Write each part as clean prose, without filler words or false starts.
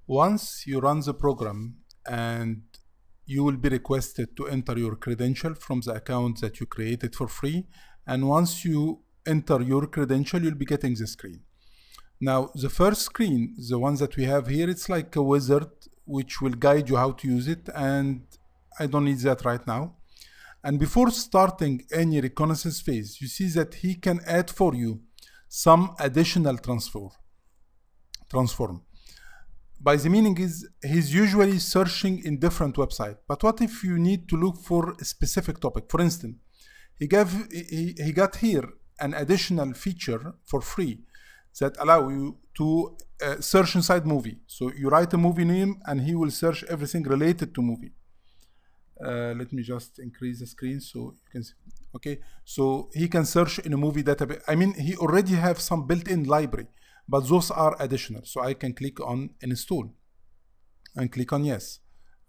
Once you run the program, and you will be requested to enter your credential from the account that you created for free. And once you enter your credential, you'll be getting the screen. Now, the first screen, the one that we have here, it's like a wizard which will guide you how to use it, and I don't need that right now. And before starting any reconnaissance phase, you see that he can add for you some additional transform. By the meaning is, he's usually searching in different websites. But what if you need to look for a specific topic? For instance, he got here an additional feature for free that allow you to search inside movie. So you write a movie name and he will search everything related to movie. Let me just increase the screen so you can see. Okay, so he can search in a movie database. I mean, he already have some built-in library, but those are additional. So I can click on install and click on yes.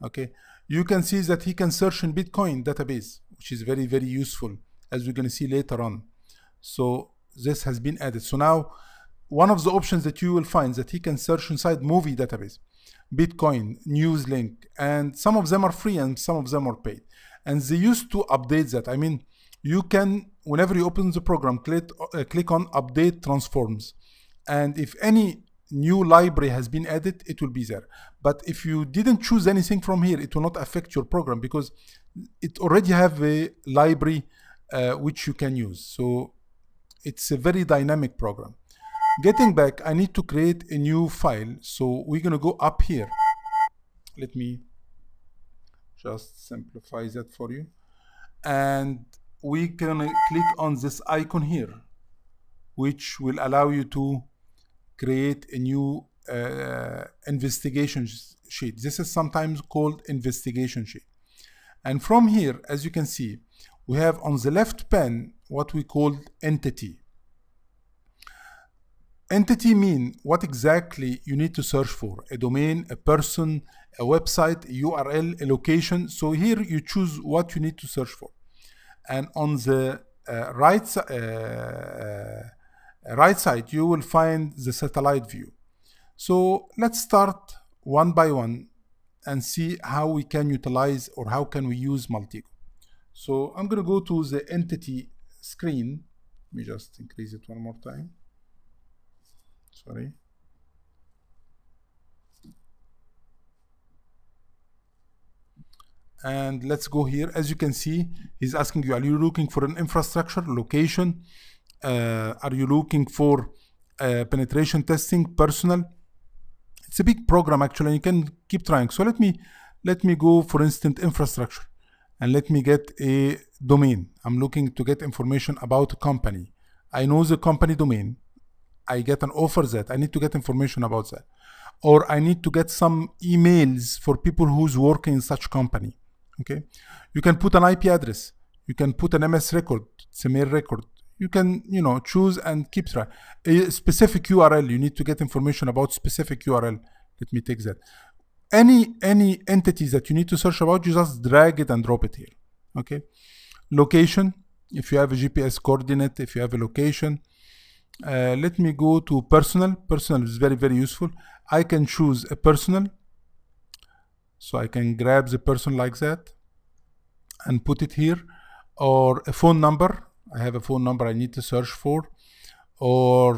Okay, you can see that he can search in Bitcoin database, which is very, very useful, as we're going to see later on. So this has been added. So now one of the options that you will find that he can search inside movie database, Bitcoin, news link, and some of them are free and some of them are paid. And they used to update that. I mean, you can, whenever you open the program, click on update transforms. And if any new library has been added, it will be there. But if you didn't choose anything from here, it will not affect your program because it already have a library which you can use. So it's a very dynamic program. Getting back, I need to create a new file. So we're going to go up here. Let me just simplify that for you. And we're going to click on this icon here, which will allow you to create a new investigation sheet. This is sometimes called investigation sheet. And from here, as you can see, we have on the left pane what we call entity. Entity mean what exactly you need to search for: a domain, a person, a website, a URL, a location. So here you choose what you need to search for. And on the right side, you will find the satellite view. So let's start one by one and see how we can utilize or how can we use Maltego. So I'm going to go to the entity screen. Let me just increase it one more time. Sorry. And let's go here. As you can see, he's asking you, are you looking for an infrastructure, location? Are you looking for penetration testing, personal? It's a big program actually, and you can keep trying. So let me go, for instance, infrastructure, and let me get a domain. I'm looking to get information about a company. I know the company domain. I get an offer that I need to get information about that, or I need to get some emails for people who's working in such company. Okay, you can put an IP address, you can put an MS record, it's a mail record. You can, choose and keep track. A specific URL, you need to get information about specific URL. Let me take that. Any entities that you need to search about, you just drag it and drop it here. Okay, location. If you have a GPS coordinate, if you have a location. Let me go to personal. Personal is very, very useful. I can choose a personal. So I can grab the person like that and put it here. Or a phone number. I have a phone number I need to search for. Or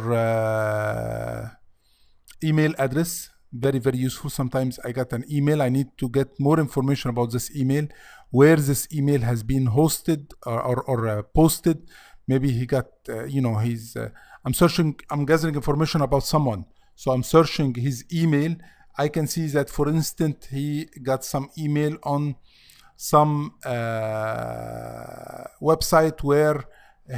email address. Very, very useful. Sometimes I got an email. I need to get more information about this email. Where this email has been hosted or posted. Maybe he got, I'm searching, I'm gathering information about someone. So I'm searching his email. I can see that, for instance, he got some email on some website where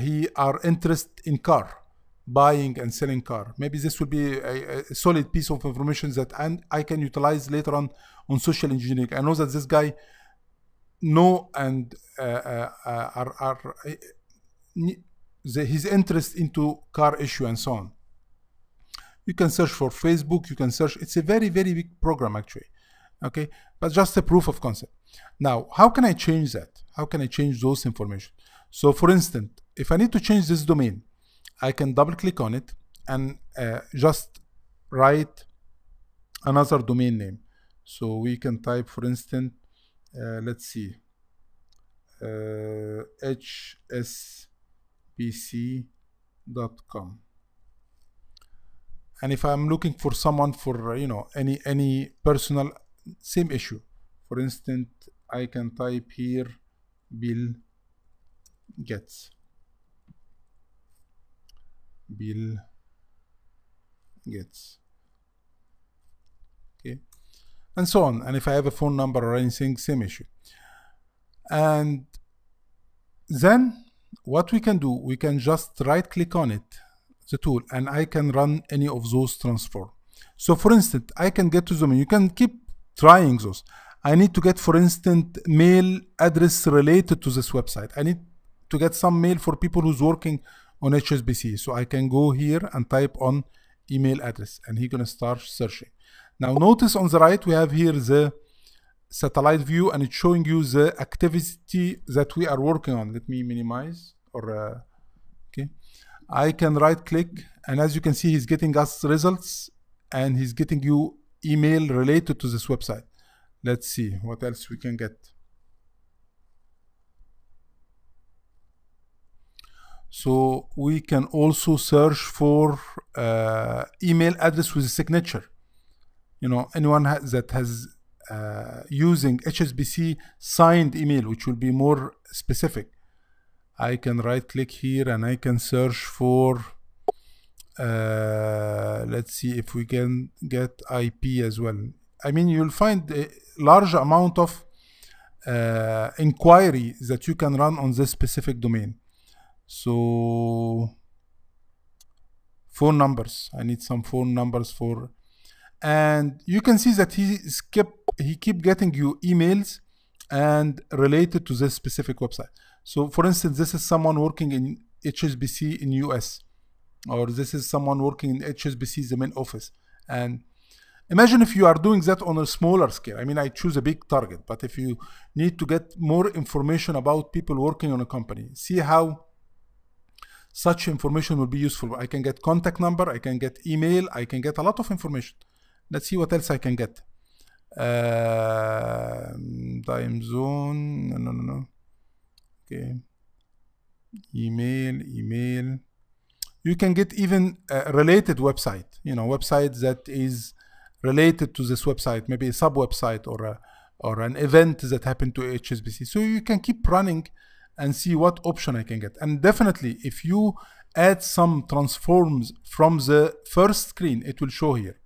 he are interested in car, buying and selling car. Maybe this will be a solid piece of information that I can utilize later on social engineering. I know that this guy know and his interest into car issue and so on. You can search for Facebook, you can search, it's a very, very big program actually. Okay, but just a proof of concept. Now, how can I change that? How can I change those information? So for instance, if I need to change this domain, I can double click on it and just write another domain name. So we can type, for instance, let's see, hsbc.com. And if I'm looking for someone for any personal, same issue. For instance, I can type here Bill Gates. Bill Gates. Okay, and so on. And if I have a phone number or anything, same issue. And then what we can do, we can just right click on it, the tool, and I can run any of those transform. So for instance, I can get to them. You can keep trying those. I need to get, for instance, mail address related to this website. I need to get some mail for people who's working on HSBC. So I can go here and type on email address, and he's gonna start searching. Now notice on the right, we have here the satellite view, and it's showing you the activity that we are working on. Let me minimize, or okay. I can right click, and as you can see, he's getting us results, and he's getting you email related to this website. Let's see what else we can get. So we can also search for email address with a signature. Anyone that has using HSBC signed email, which will be more specific. I can right click here and I can search for, let's see if we can get IP as well. I mean, you'll find a large amount of inquiry that you can run on this specific domain. So phone numbers, I need some phone numbers for, and you can see that he keep getting you emails and related to this specific website. So for instance, this is someone working in HSBC in US, or this is someone working in HSBC's main office. And imagine if you are doing that on a smaller scale. I mean, I choose a big target, but if you need to get more information about people working on a company, see how such information will be useful. I can get contact number, I can get email, I can get a lot of information. Let's see what else I can get. Time zone, no. Okay. Email. You can get even a related website, website that is related to this website, maybe a sub website or an event that happened to HSBC. So you can keep running and see what option I can get. And definitely, if you add some transforms from the first screen, it will show here.